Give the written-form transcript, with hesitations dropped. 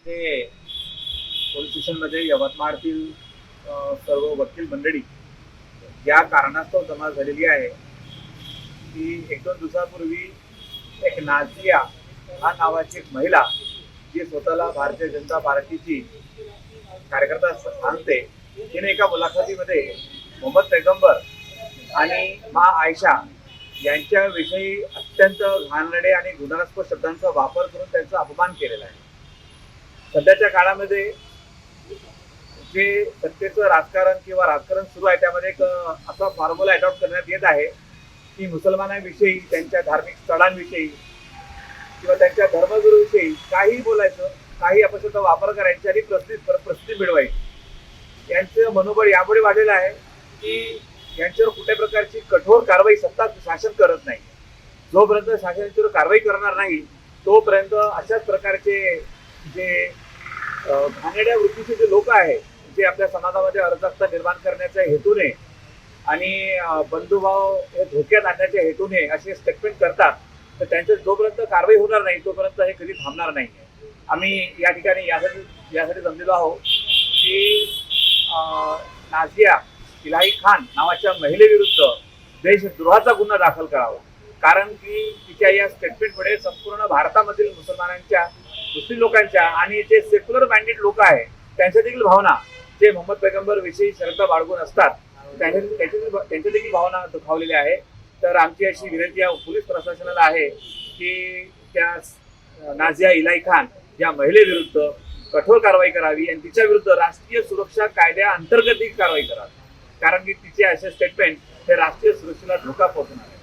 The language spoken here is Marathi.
येथे पोलीस स्टेशनमध्ये यवतमाळतील सर्व वकील मंडळी या कारणास्तव जमा झालेली आहे की एक दोन दिवसापूर्वी एक नाझिया हा नावाची एक महिला जी स्वतःला भारतीय जनता पार्टीची कार्यकर्ता सांगते, तिने एका मुलाखतीमध्ये मोहम्मद पैगंबर आणि मा आयशा यांच्याविषयी अत्यंत घाणेरडे आणि गुन्हास्पद शब्दांचा वापर करून त्यांचा अपमान केलेला आहे. सध्याच्या काळामध्ये जे सत्तेचं राजकारण किंवा राजकारण सुरू आहे त्यामध्ये एक असा फॉर्म्युला अडॉप्ट करण्यात येत आहे की मुसलमानांविषयी, त्यांच्या धार्मिक स्थळांविषयी किंवा त्यांच्या धर्मगुरूविषयी काही बोलायचं, काही अपशब्द वापर करायचे आणि प्रसिद्धी मिळवायची. यांचं मनोबळ यामुळे वाढलेलं आहे की यांच्यावर कुठल्या प्रकारची कठोर कारवाई सत्ता शासन करत नाही. जोपर्यंत शासन यांच्यावर कारवाई करणार नाही तोपर्यंत अशाच प्रकारचे जे घाणेरड्या वृत्तीचे जे लोक आहेत, जे आपल्या समाजामध्ये अराजकता निर्माण करण्याच्या हेतूने आणि बंधुभाव हे धोक्यात आणण्याच्या हेतूने असे स्टेटमेंट करतात, तर त्यांच्या जोपर्यंत कारवाई होणार नाही तोपर्यंत हे कधी थांबणार नाही. आम्ही या ठिकाणी यासाठी जमलेलो आहोत की नाझिया इलाही खान नावाच्या महिलेविरुद्ध देशद्रोहाचा गुन्हा दाखल करावा. कारण की तिच्या या स्टेटमेंटमुळे संपूर्ण भारतामधील मुस्लिम लोकांच्या आणि जे सेक्युलर माइंडेड लोक आहेत त्यांच्या देखील भावना, जे मोहम्मद पैगंबर विषयी श्रद्धा बाळगून असतात, त्यांच्या देखील भावना दुखावलेल्या आहे. तर आमची अशी विनंती या पोलीस प्रशासनाला आहे की त्या नाझिया इलाही खान या महिलेविरुद्ध कठोर कारवाई करावी आणि तिच्या विरुद्ध राष्ट्रीय सुरक्षा कायद्या अंतर्गत कारवाई करावी. कारण की तिचे असे स्टेटमेंट हे राष्ट्रीय सुरक्षेला धोका पोहोचणार आहे.